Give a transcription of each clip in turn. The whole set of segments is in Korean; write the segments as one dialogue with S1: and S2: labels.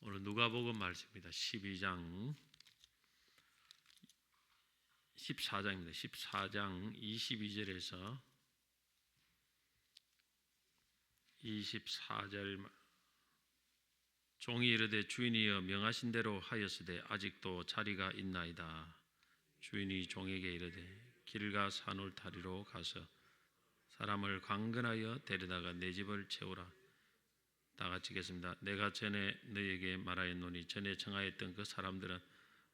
S1: 오늘 누가복음 말씀입니다. 14장입니다. 14장 22절에서 24절. 종이 이르되 주인이여 명하신 대로 하였으되 아직도 자리가 있나이다. 주인이 종에게 이르되 길가 산울타리로 가서 사람을 강건하여 데려다가 내 집을 채우라. 다 같이 읽겠습니다. 내가 전에 너에게 말하였노니 전에 청하였던 그 사람들은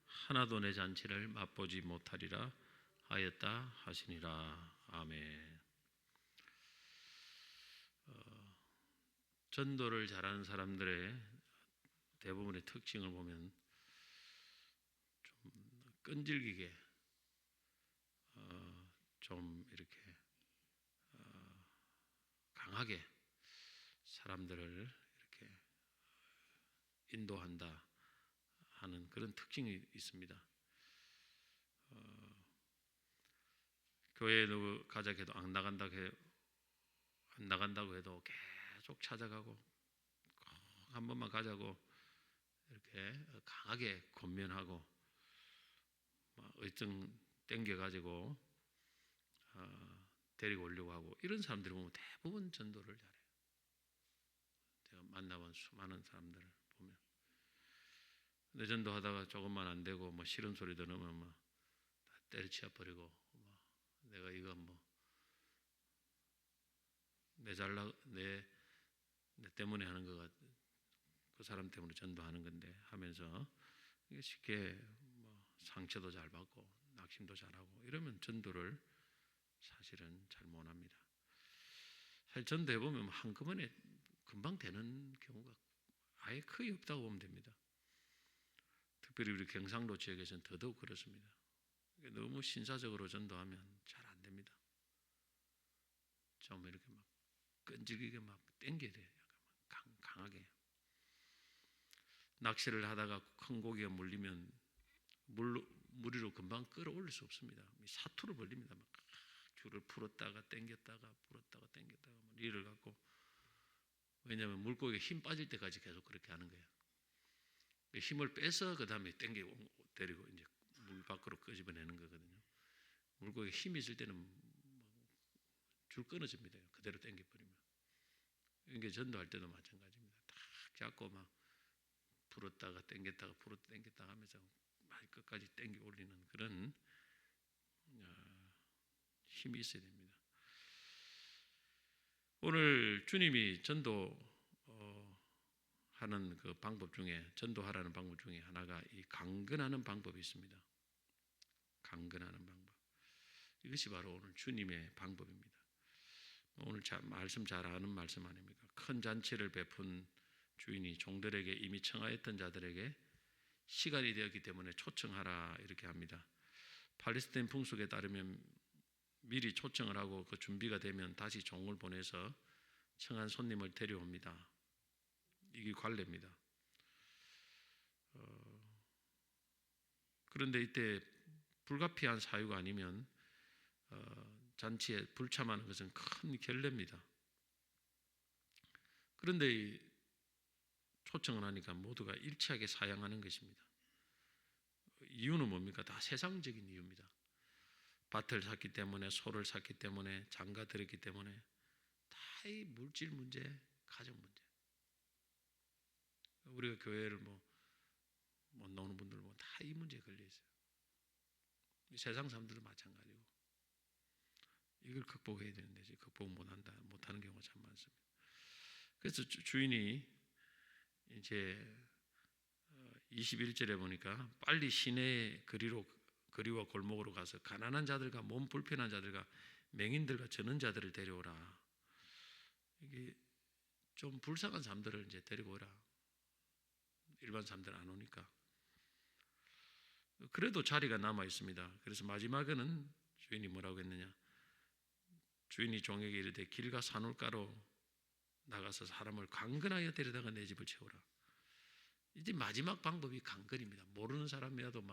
S1: 하나도 내 잔치를 맛보지 못하리라 하였다 하시니라. 아멘. 전도를 잘하는 사람들의 대부분의 특징을 보면 좀 끈질기게 좀 이렇게 강하게 사람들을 이렇게 인도한다 하는 그런 특징이 있습니다. 교회에 가자 해도 안 나간다고 해도 계속 찾아가고 꼭 한 번만 가자고 이렇게 강하게 권면하고 의증 땡겨가지고 데리고 오려고 하고 이런 사람들을 보면 대부분 전도를 잘해요. 제가 만나본 수많은 사람들을 보면 내 전도하다가 조금만 안 되고 싫은 소리 들으면 다 때려치워 버리고 내가 이거 내 때문에 하는 거가 그 사람 때문에 전도하는 건데 하면서 쉽게 상처도 잘 받고 낙심도 잘하고 이러면 전도를 사실은 잘 못합니다. 사실 전도해 보면 한꺼번에 금방 되는 경우가 아예 거의 없다고 보면 됩니다. 특별히 우리 경상도 지역에서는 더더욱 그렇습니다. 너무 신사적으로 전도하면 잘 안 됩니다. 좀 이렇게 끈질기게 땡겨야 돼요. 약간 강하게. 낚시를 하다가 큰 고기가 물리면 무리로 금방 끌어올릴 수 없습니다. 사투를 벌립니다. 줄을 풀었다가 당겼다가 풀었다가 당겼다가 리를 갖고. 왜냐하면 물고기가 힘 빠질 때까지 계속 그렇게 하는 거예요. 힘을 빼서 그 다음에 당기고 데리고 이제 물 밖으로 끄집어내는 거거든요. 물고기가 힘이 있을 때는 줄 끊어집니다. 그대로 당겨버리면. 이게 전도할 때도 마찬가지입니다. 딱 잡고 풀었다가 당겼다가 풀었다가 당겼다가 하면서 끝까지 당겨 올리는 그런 힘이 있어야 됩니다. 오늘 주님이 전도하는 그 방법 중에 전도하라는 방법 중에 하나가 이 강건하는 방법이 있습니다. 강건하는 방법. 이것이 바로 오늘 주님의 방법입니다. 오늘 말씀 잘 아는 말씀 아닙니까? 큰 잔치를 베푼 주인이 종들에게 이미 청하였던 자들에게 시간이 되었기 때문에 초청하라 이렇게 합니다. 팔레스타인 풍속에 따르면 미리 초청을 하고 그 준비가 되면 다시 종을 보내서 청한 손님을 데려옵니다. 이게 관례입니다. 그런데 이때 불가피한 사유가 아니면 잔치에 불참하는 것은 큰 결례입니다. 그런데 초청을 하니까 모두가 일치하게 사양하는 것입니다. 이유는 뭡니까? 다 세상적인 이유입니다. 밭을 샀기 때문에, 소를 샀기 때문에, 장가 들었기 때문에 다 이 물질 문제, 가정 문제. 우리가 교회를 못 나오는 분들 보면 다 이 문제에 걸려 있어요. 세상 사람들도 마찬가지고. 이걸 극복해야 되는데 극복 못하는 경우가 참 많습니다. 그래서 주인이 이제 21절에 보니까 빨리 시내 거리와 골목으로 가서 가난한 자들과 몸 불편한 자들과 맹인들과 전원자들을 데려오라. 이게 좀 불쌍한 사람들을 이제 데리고 오라. 일반 사람들 안 오니까. 그래도 자리가 남아 있습니다. 그래서 마지막에는 주인이 뭐라고 했느냐? 주인이 종에게 이르되 길가 산울가로 나가서 사람을 강건하여 데려다가 내 집을 채우라. 이제 마지막 방법이 강건입니다. 모르는 사람이라도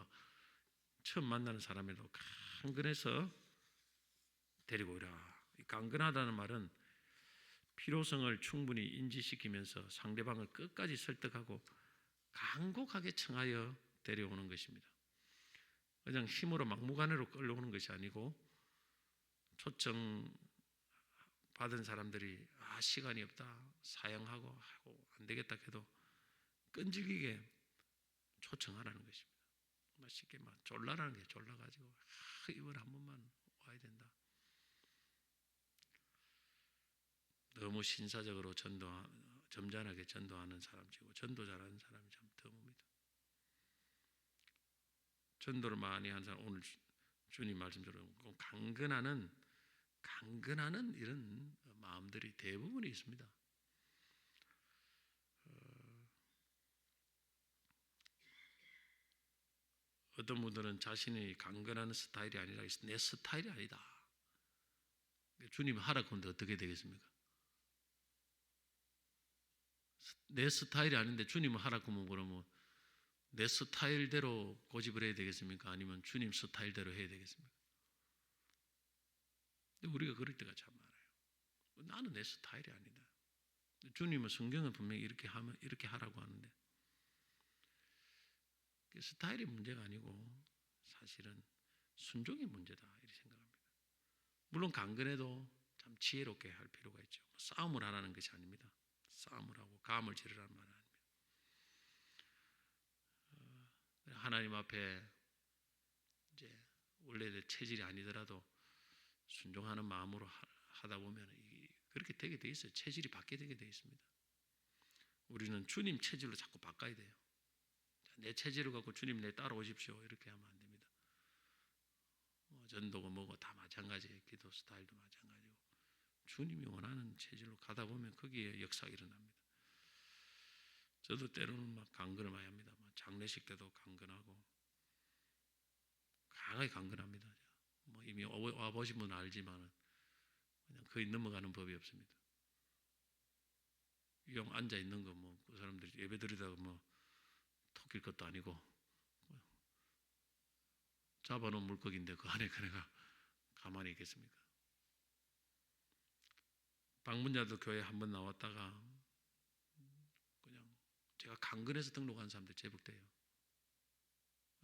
S1: 처음 만나는 사람이라도 강건해서 데리고 오라. 강건하다는 말은 필요성을 충분히 인지시키면서 상대방을 끝까지 설득하고 간곡하게 청하여 데려오는 것입니다. 그냥 힘으로 막무가내로 끌려오는 것이 아니고 초청 받은 사람들이 시간이 없다 사양하고 하고 안 되겠다 해도 끈질기게 초청하라는 것입니다. 쉽게 막 졸라라는 게 졸라가지고 이번 한 번만 와야 된다. 너무 신사적으로 점잖하게 전도하는 사람이고 전도 잘하는 사람이 참 드뭅니다. 전도를 많이 한 사람 오늘 주님 말씀처럼 강건하는 이런 마음들이 대부분이 있습니다. 어떤 분들은 자신이 강건하는 스타일이 아니라 내 스타일이 아니다. 주님 하라고 하는데 어떻게 되겠습니까? 내 스타일이 아닌데 주님은 하라고 하면 그러면 내 스타일대로 고집을 해야 되겠습니까? 아니면 주님 스타일대로 해야 되겠습니까? 근데 우리가 그럴 때가 참 많아요. 나는 내 스타일이 아니다. 주님은 성경은 분명히 이렇게 하면 이렇게 하라고 하는데 스타일이 문제가 아니고 사실은 순종이 문제다 이렇게 생각합니다. 물론 강건해도 참 지혜롭게 할 필요가 있죠. 싸움을 하라는 것이 아닙니다. 싸움을 하고 감을 지르라는 말은 아닙니다. 하나님 앞에 이제 원래 내 체질이 아니더라도 순종하는 마음으로 하다 보면 그렇게 되게 돼 있어요. 체질이 바뀌게 돼 있습니다. 우리는 주님 체질로 자꾸 바꿔야 돼요. 내 체질을 갖고 주님 내 따라오십시오 이렇게 하면 안 됩니다. 전도가 뭐고 다 마찬가지예요. 기도 스타일도 마찬가지고 주님이 원하는 체질로 가다 보면 거기에 역사가 일어납니다. 저도 때로는 막 강건을 많이 합니다. 장례식 때도 강건하고 강하게 강건합니다. 뭐 이미 와보신 분은 알지만 그냥 거의 넘어가는 법이 없습니다. 영 앉아 있는 거 뭐 그 사람들이 예배 드리다가 뭐 토낄 것도 아니고 잡아놓은 물고기인데 그 안에 그네가 가만히 있겠습니까? 방문자도 교회 한번 나왔다가 그냥 제가 강건해서 등록한 사람들 제법 돼요.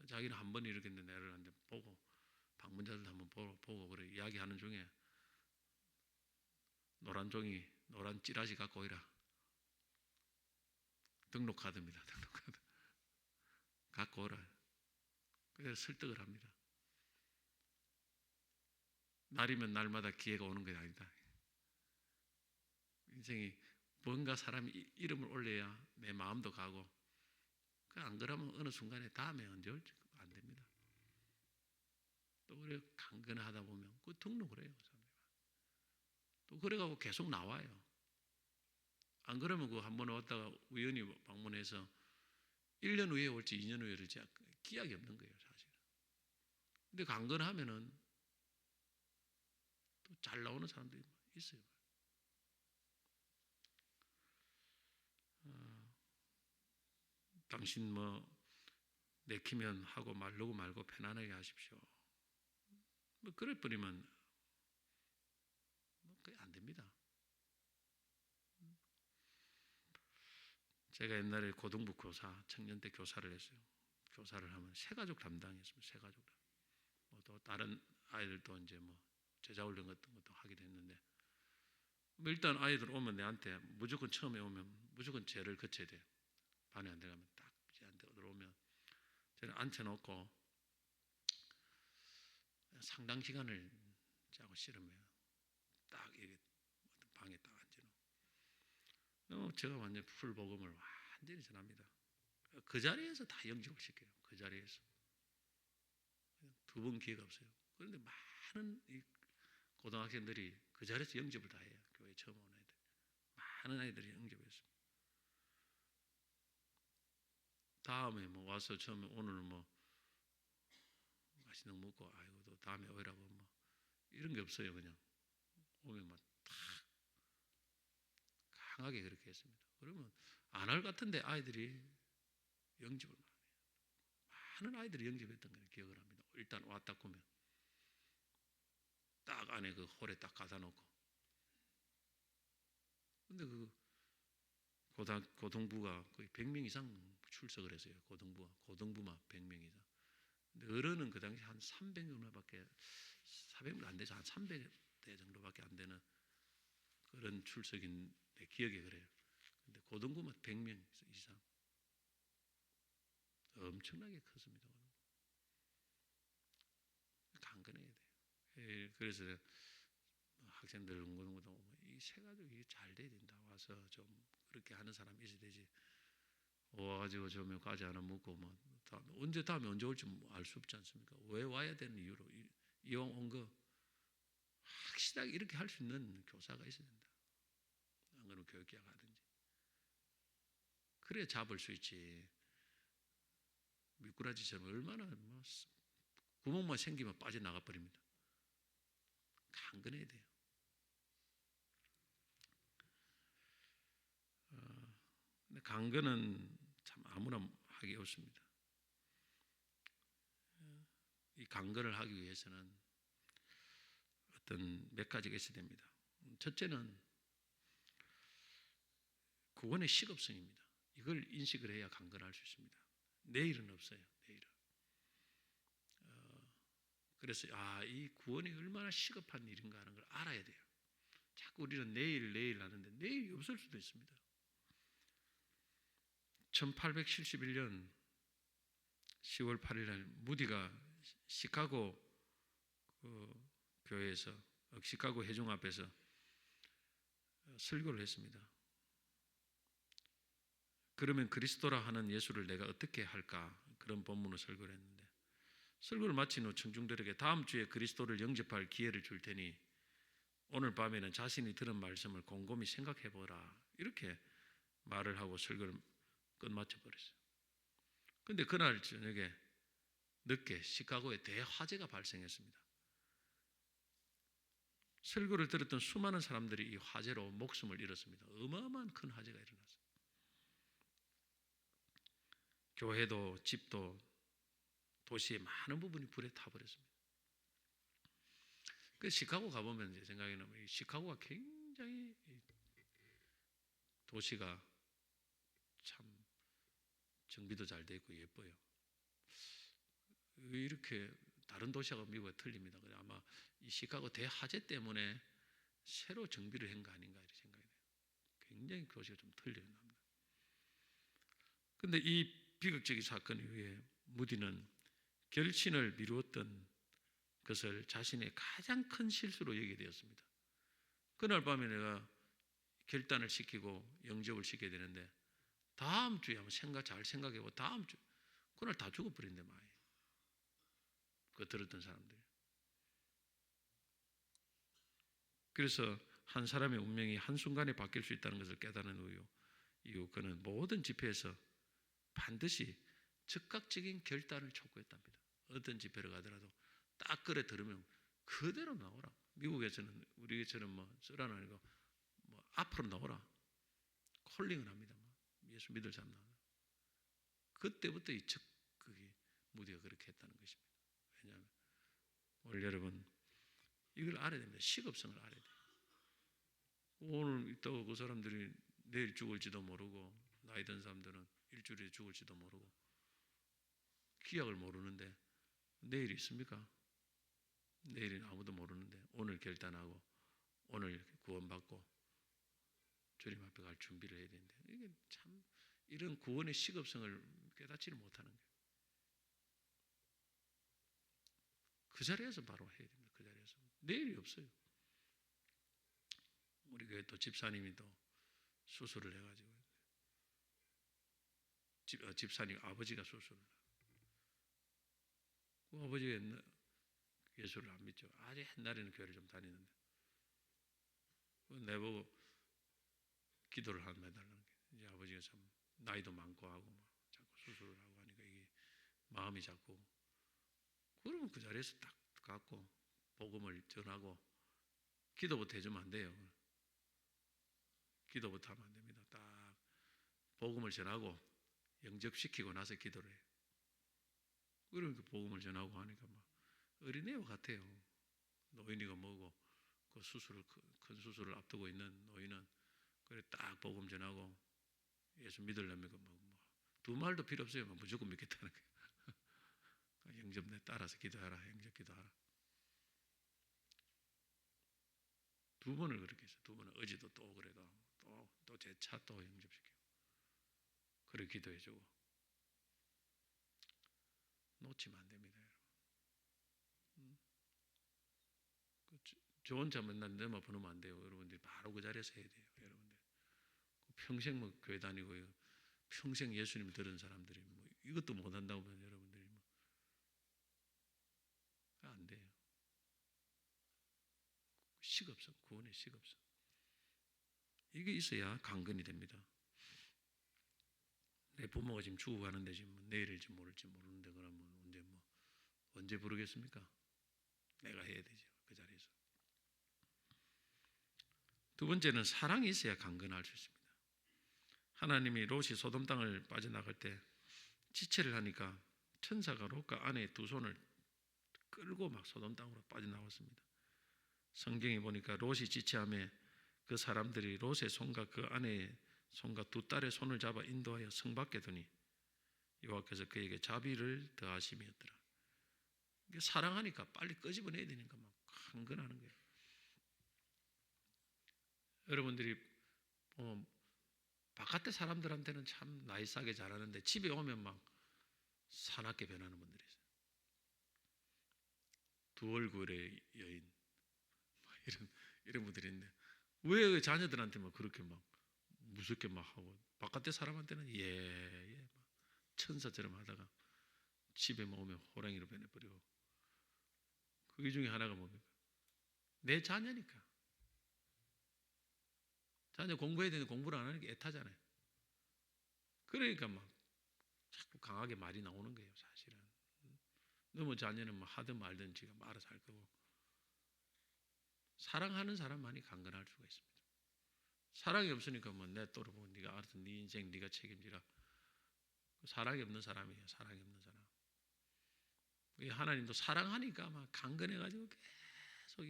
S1: 자기는 한 번 이렇게 내를 한데 보고 방문자들 한번 보고 그래 이야기하는 중에 노란 종이 노란 찌라시 갖고 오이라 등록카드입니다. 등록카드 갖고 오라. 그래서 설득을 합니다. 날이면 날마다 기회가 오는 게 아니다. 인생이 뭔가 사람이 이름을 올려야 내 마음도 가고 안 그러면 어느 순간에 다음에 언제 올지 안 됩니다. 또 그래 강건하다 보면 그 등록을 해요. 또 그래가고 계속 나와요. 안 그러면 그 한 번 왔다가 우연히 방문해서 1년 후에 올지 2년 후에 올지 기약이 없는 거예요, 사실은. 근데 강건하면은 또 잘 나오는 사람들이 있어요. 당신 뭐 내키면 하고 말르고 말고 편안하게 하십시오. 뭐 그럴 뿐이면 뭐 그게 안 됩니다. 제가 옛날에 고등부 교사, 청년 때 교사를 했어요. 교사를 하면 새가족 담당했습니다. 새가족. 뭐 또 다른 아이들도 이제 뭐 제자 훈련 같은 것도 하기도 했는데 뭐 일단 아이들 오면 내한테 무조건 처음에 오면 무조건 죄를 거쳐야 돼요. 반에 안 들어가면 딱 쟤한테 들어오면 저는 앉혀놓고 상당 시간을 짜고 씨름해요. 딱 이게 방에 딱 앉혀놓고 제가 완전 풀 복음을 완전히 전합니다. 그 자리에서 다 영접을 시켜요. 그 자리에서 두 번 기회가 없어요. 그런데 많은 이 고등학생들이 그 자리에서 영접을 다 해요. 교회 처음 온 애들 많은 아이들이 영접했습니다. 다음에 뭐 와서 처음에 오늘은 뭐 맛있는 거 먹고 아이고 또 다음에 오라고 뭐 이런 게 없어요. 그냥 오면 막 탁 강하게 그렇게 했습니다. 그러면 안 할 같은데 아이들이 영접을 많이 해요. 많은 아이들이 영접했던 걸 기억을 합니다. 일단 왔다 보면 딱 안에 그 홀에 딱 가다 놓고 근데 그 고등부가 거의 100명 이상 출석을 했어요. 고등부만 100명 이상. 근데 어른은 그 당시 한 300 정도밖에 400명 안 되죠. 한 300대 정도밖에 안 되는 그런 출석인 내 기억에 그래요. 근데 고등부만 100명 이상. 엄청나게 컸습니다. 강건해야 돼요. 예, 그래서 학생들 운동도 이 세 가지고 이게 잘 돼야 된다. 와서 좀 그렇게 하는 사람이 있어야 되지. 와가지고 저몇까지 하나 묻고 뭐 다음에 언제 올지 알 수 없지 않습니까? 왜 와야 되는 이유로 이왕 온 거 확실하게 이렇게 할 수 있는 교사가 있어야 된다. 안 그러면 교육계약 하든지. 그래야 잡을 수 있지. 미꾸라지처럼 얼마나 뭐 구멍만 생기면 빠져나가 버립니다. 강건해야 돼요. 근데 강건은 참 아무나 하기 어렵습니다. 이 강건을 하기 위해서는 어떤 몇 가지가 있어야 됩니다. 첫째는 구원의 시급성입니다. 이걸 인식을 해야 강건할 수 있습니다. 내일은 없어요. 내일은. 그래서 이 구원이 얼마나 시급한 일인가 하는 걸 알아야 돼요. 자꾸 우리는 내일 하는데 내일이 없을 수도 있습니다. 1871년 10월 8일 날 무디가 시카고 교회에서 시카고 회중 앞에서 설교를 했습니다. 그러면 그리스도라 하는 예수를 내가 어떻게 할까? 그런 본문으로 설교를 했는데 설교를 마친 후 청중들에게 다음 주에 그리스도를 영접할 기회를 줄 테니 오늘 밤에는 자신이 들은 말씀을 곰곰이 생각해 보라. 이렇게 말을 하고 설교를 끝마쳐 버렸어요. 그런데 그날 저녁에 늦게 시카고에 대화재가 발생했습니다. 설교를 들었던 수많은 사람들이 이 화재로 목숨을 잃었습니다. 어마어마한 큰 화재가 일어났어요. 교회도 집도 도시의 많은 부분이 불에 타버렸습니다. 그 시카고 가보면 제 생각에는 시카고가 굉장히 도시가 참 정비도 잘 돼 있고 예뻐요. 이렇게 다른 도시하고 미국과 틀립니다. 아마 이 시카고 대화재 때문에 새로 정비를 한 거 아닌가 이렇게 생각이 돼요. 굉장히 도시가 좀 틀려요. 그런데 이 비극적인 사건 이후에 무디는 결신을 미루었던 것을 자신의 가장 큰 실수로 여기게 되었습니다. 그날 밤에 내가 결단을 시키고 영접을 시켜야 되는데 다음 주에 한번 잘 생각해보고 다음 주 그날 다 죽어버린대 마이. 그거 들었던 사람들이. 그래서 한 사람의 운명이 한순간에 바뀔 수 있다는 것을 깨달은 이후 그는 모든 집회에서 반드시 즉각적인 결단을 촉구했답니다. 어떤 집회를 가더라도 딱 그래 들으면 그대로 나오라. 미국에서는 우리처럼 뭐 쓰라는 아니고 뭐 앞으로 나오라. 콜링을 합니다. 예수 믿을 사람 나오라. 그때부터 그게 무디가 그렇게 했다는 것입니다. 왜냐하면 오늘 여러분 이걸 알아야 됩니다. 시급성을 알아야 돼요. 오늘 있다고 그 사람들이 내일 죽을지도 모르고 나이 든 사람들은 일주일에 죽을지도 모르고 기약을 모르는데 내일이 있습니까? 내일은 아무도 모르는데 오늘 결단하고 오늘 구원받고 주님 앞에 갈 준비를 해야 되는데 이게 참 이런 구원의 시급성을 깨닫지를 못하는 거예요. 그 자리에서 바로 해야 됩니다. 그 자리에서. 내일이 없어요. 우리 교회 또 집사님이 또 수술을 해가지고 집사님 아버지가 수술을 그 아버지가 예수를 안 믿죠. 아주 옛날에는 교회를 좀 다니는데 내보고 기도를 하면 해달라는 게 이제 아버지가 참 나이도 많고 하고 막 자꾸 수술을 하고 하니까 이게 마음이 자꾸 그러면 그 자리에서 딱 갖고 복음을 전하고 기도부터 해주면 안 돼요. 기도부터 하면 안 됩니다. 딱 복음을 전하고 영접시키고 나서 기도를 해요. 그러니까 복음을 전하고 하니까 막 어린애와 같아요. 노인이가 뭐고 그 큰 수술을 앞두고 있는 노인은 그래 딱 복음 전하고 예수 믿으려면 뭐 두 말도 필요 없어요. 무조건 믿겠다는 거예요. 영접 내 따라서 기도하라. 영접 기도하라. 두 번을 그렇게 했어요. 두 번을 어제도 또 그래가 또 재차 또 영접시키고 그렇게 기도해주고 놓치면 안 됩니다, 여러분. 좋은 차 맨날 내만 보내면 안 돼요. 여러분들이 바로 그 자리에서 해야 돼요. 여러분들 평생 뭐 교회 다니고요, 평생 예수님 들은 사람들이 뭐 이것도 못 한다고 하면 여러분들이 뭐 안 돼요. 식없어. 구원의 식없어. 이게 있어야 강건이 됩니다. 내 부모가 지금 죽어가는데 지금 뭐 내일일지 모를지 모르는데 그러면 언제 부르겠습니까? 내가 해야 되죠. 그 자리에서. 두 번째는 사랑이 있어야 강건할 수 있습니다. 하나님이 롯이 소돔 땅을 빠져나갈 때 지체를 하니까 천사가 롯과 아내의 두 손을 끌고 막 소돔 땅으로 빠져나왔습니다. 성경에 보니까 롯이 지체함에 그 사람들이 롯의 손과 그 아내의 손과 두 딸의 손을 잡아 인도하여 성 밖에 두니 여호와께서 그에게 자비를 더하심이었더라. 사랑하니까 빨리 끄집어내야 되니까 막 강건하는 거예요. 여러분들이 바깥의 사람들한테는 참 나이스하게 잘하는데 집에 오면 막 사납게 변하는 분들이 있어요. 두 얼굴의 여인 이런 분들이 있는데 왜 자녀들한테 막 그렇게 막 무섭게 막 하고 바깥의 사람한테는 막 천사처럼 하다가 집에 오면 호랑이로 변해버리고. 그 중에 하나가 뭡니까? 내 자녀니까. 자녀 공부해야 되는데 공부를 안 하는 게 애타잖아요. 그러니까 막 자꾸 강하게 말이 나오는 거예요, 사실은. 너무 자녀는 뭐 하든 말든 지가 알아서 할 거고. 사랑하는 사람만이 강건할 수가 있습니다. 사랑이 없으니까 뭐 내 또를 보고 네가 알아서 네 인생 네가 책임지라. 사랑이 없는 사람이에요. 사랑이 없는 사람. 하나님도 사랑하니까 막 강건해가지고 계속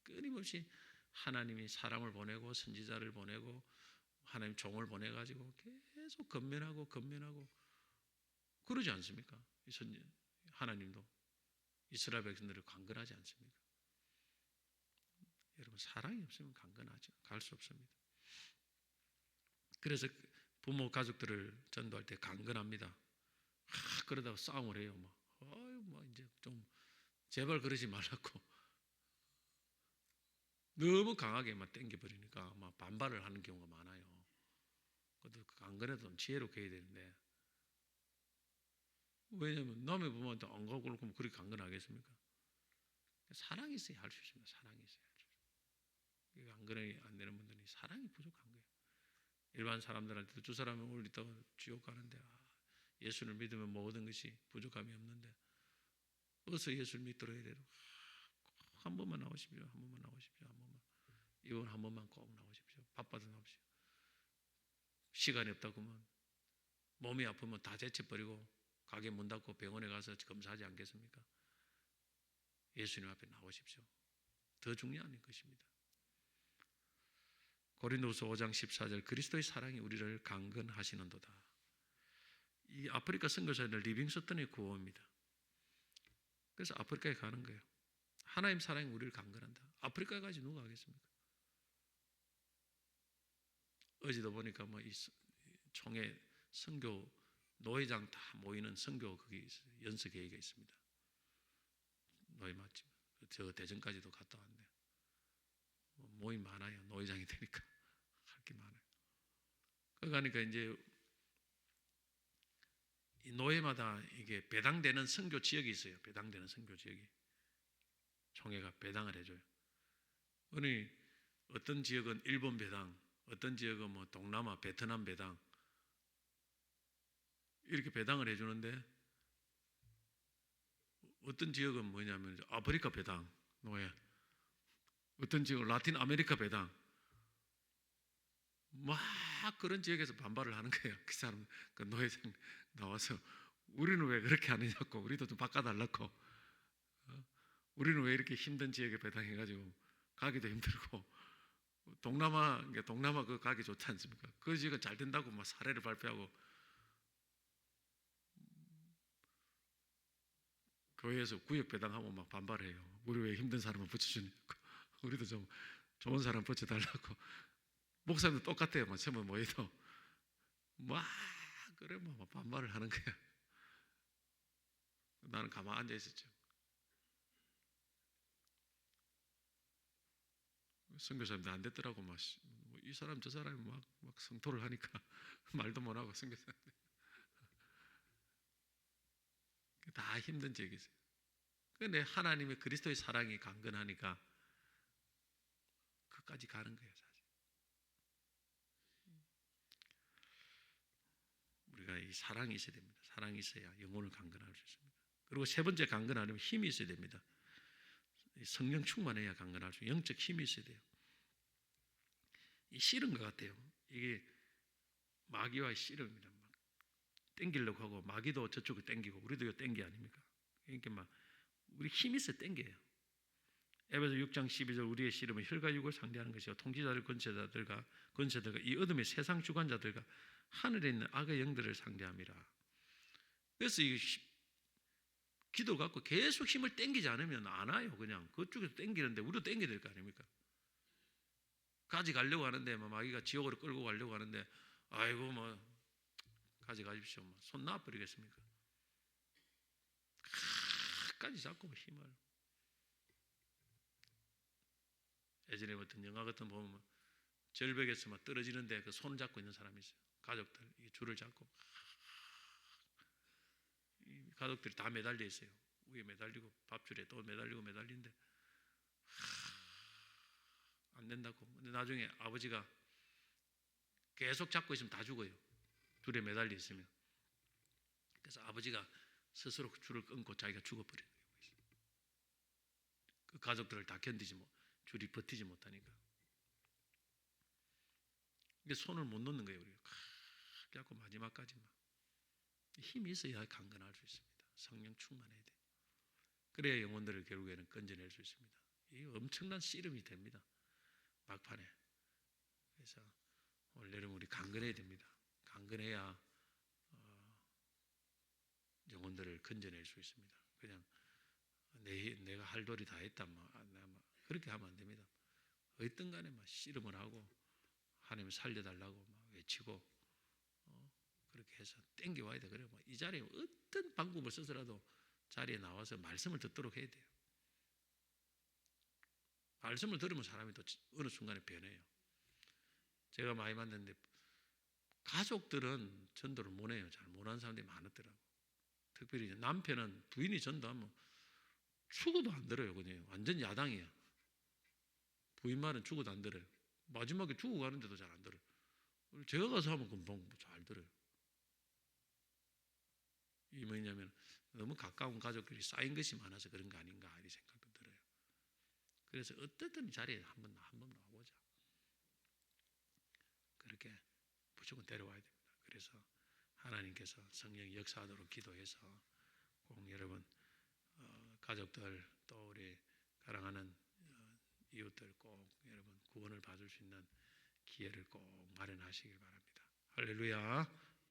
S1: 끊임없이 하나님이 사람을 보내고 선지자를 보내고 하나님 종을 보내가지고 계속 건면하고 그러지 않습니까? 하나님도 이스라엘 백성들을 강건하지 않습니까? 여러분 사랑이 없으면 강건하지 갈 수 없습니다. 그래서 부모 가족들을 전도할 때 강건합니다. 그러다가 싸움을 해요. 뭐 이제 좀 제발 그러지 말라고 너무 강하게 막 땡겨버리니까 막 반발을 하는 경우가 많아요. 그것도 강건해도 좀 지혜롭게 해야 되는데 왜냐하면 남의 부모한테 안 가고 그러면 그렇게 강건하겠습니까? 사랑이 있어야 할 수 있습니다. 사랑이 있어야 할 수 있습니다. 강건이 안 되는 분들이 사랑이 부족한 거예요. 일반 사람들한테도 저 사람은 오늘 있다가 지옥 가는데 예수를 믿으면 모든 것이 부족함이 없는데 어서 예수를 믿도록 해야 돼요. 한 번만 나오십시오. 한 번만 나오십시오. 한 번만. 이번 한 번만 꼭 나오십시오. 바빠도 나오십시오. 시간이 없다고 하면 몸이 아프면 다 제쳐버리고 가게 문 닫고 병원에 가서 검사하지 않겠습니까? 예수님 앞에 나오십시오. 더 중요한 것입니다. 고린도후서 5장 14절 그리스도의 사랑이 우리를 강건하시는도다. 이 아프리카 선교사는 리빙스턴의 구호입니다. 그래서 아프리카에 가는 거예요. 하나님 사랑이 우리를 강건한다. 아프리카에 가지 누가 하겠습니까? 어제도 보니까 뭐 이 총회 선교 노회장 다 모이는 선교 거기 연수 계획이 있습니다. 노회 맞지? 저 대전까지도 갔다 왔는데 모임 많아요. 노회장이 되니까 할 게 많아요. 그러니까 이제 이 노회마다 이게 배당되는 선교 지역이 있어요. 배당되는 선교 지역이 총회가 배당을 해줘요. 어떤 지역은 일본 배당, 어떤 지역은 뭐 동남아, 베트남 배당 이렇게 배당을 해주는데 어떤 지역은 뭐냐면 아프리카 배당 노예, 어떤 지역은 라틴 아메리카 배당 막 그런 지역에서 반발을 하는 거예요. 그 사람 그 노예장 나와서 우리는 왜 그렇게 하느냐고 우리도 좀 바꿔달라고 우리는 왜 이렇게 힘든 지역에 배당해가지고 가기도 힘들고 동남아 그 가기 좋지 않습니까? 그 지역은 잘 된다고 막 사례를 발표하고 교회에서 구역 배당하면 막 반발해요. 우리 왜 힘든 사람은 붙여주냐고. 우리도 좀 좋은 사람 붙여달라고. 목사님도 똑같아요. 막 처음에 모여도 막 그래 막 반발을 하는 거야. 나는 가만히 앉아 있었죠. 선교사님도 안 됐더라고. 막 이 사람 저 사람이 막 성토를 하니까 말도 못하고 선교사님들 다 힘든 적이죠. 근데 하나님의 그리스도의 사랑이 강건하니까 끝까지 가는 거예요. 사실 우리가 이 사랑이 있어야 됩니다. 사랑이 있어야 영혼을 강건할 수 있습니다. 그리고 세 번째 강건하려면 힘이 있어야 됩니다. 성령 충만해야 강건할 수, 영적 힘이 있어야 돼요. 이 씨름 것 같아요. 이게 마귀와의 씨름입니다. 막 땡기려고 하고 마귀도 저쪽을 땡기고 우리도 땡기 아닙니까? 그러니까 막 우리 힘이 있어 땡겨요. 에베소 6장 12절 우리의 씨름은 혈과 육을 상대하는 것이요 통치자들 권세자들과 이 어둠의 세상 주관자들과 하늘에 있는 악의 영들을 상대함이라. 그래서 이 기도 갖고 계속 힘을 땡기지 않으면 안 와요. 그냥 그쪽에서 땡기는데 우리도 땡겨야 될 거 아닙니까? 가져가려고 하는데 마귀가 지옥으로 끌고 가려고 하는데 아이고 뭐 가져가십시오. 손 놔버리겠습니까? 끝까지 잡고 힘을. 예전에 어떤 영화 같은 거 보면 절벽에서 막 떨어지는데 그 손을 잡고 있는 사람이 있어요. 가족들 이 줄을 잡고 이 가족들이 다 매달려 있어요. 위에 매달리고 밥줄에 또 매달리고 매달리는데 안 된다고. 근데 나중에 아버지가 계속 잡고 있으면 다 죽어요. 줄에 매달려 있으면. 그래서 아버지가 스스로 줄을 끊고 자기가 죽어버리는 거예요. 그 가족들을 다 견디지 못, 줄이 버티지 못하니까. 근데 손을 못 놓는 거예요. 우리가 그래갖고 마지막까지 막 힘이 있어야 강건할 수 있습니다. 성령 충만해야 돼요. 그래야 영혼들을 결국에는 건져낼 수 있습니다. 이 엄청난 씨름이 됩니다. 막판에. 그래서 오늘 여러분 우리 강건해야 됩니다. 강건해야 영혼들을 건져낼 수 있습니다. 그냥 내가 할 도리 다 했다 그렇게 하면 안 됩니다. 어떤 간에 막 씨름을 하고 하나님 살려달라고 막 외치고 그렇게 해서 땡겨와야 돼. 그래 이 자리에 어떤 방법을 써서라도 자리에 나와서 말씀을 듣도록 해야 돼요. 말씀을 들으면 사람이 또 어느 순간에 변해요. 제가 많이 만났는데 가족들은 전도를 못해요. 잘 못하는 사람들이 많았더라고. 특별히 남편은 부인이 전도하면 죽어도 안 들어요. 그냥 완전 야당이야. 부인 말은 죽어도 안 들어요. 마지막에 죽어가는데도 잘 안 들어요. 제가 가서 하면 금방 잘 들어요. 이게 뭐냐면 너무 가까운 가족들이 쌓인 것이 많아서 그런 거 아닌가 이 생각도 들어요. 그래서 어떻든 자리에 한번 나와보자. 그렇게 무조건 데려와야 됩니다. 그래서 하나님께서 성령이 역사하도록 기도해서 꼭 여러분 가족들 또 우리 사랑하는 이웃들 꼭 여러분 구원을 받을 수 있는 기회를 꼭 마련하시길 바랍니다. 할렐루야.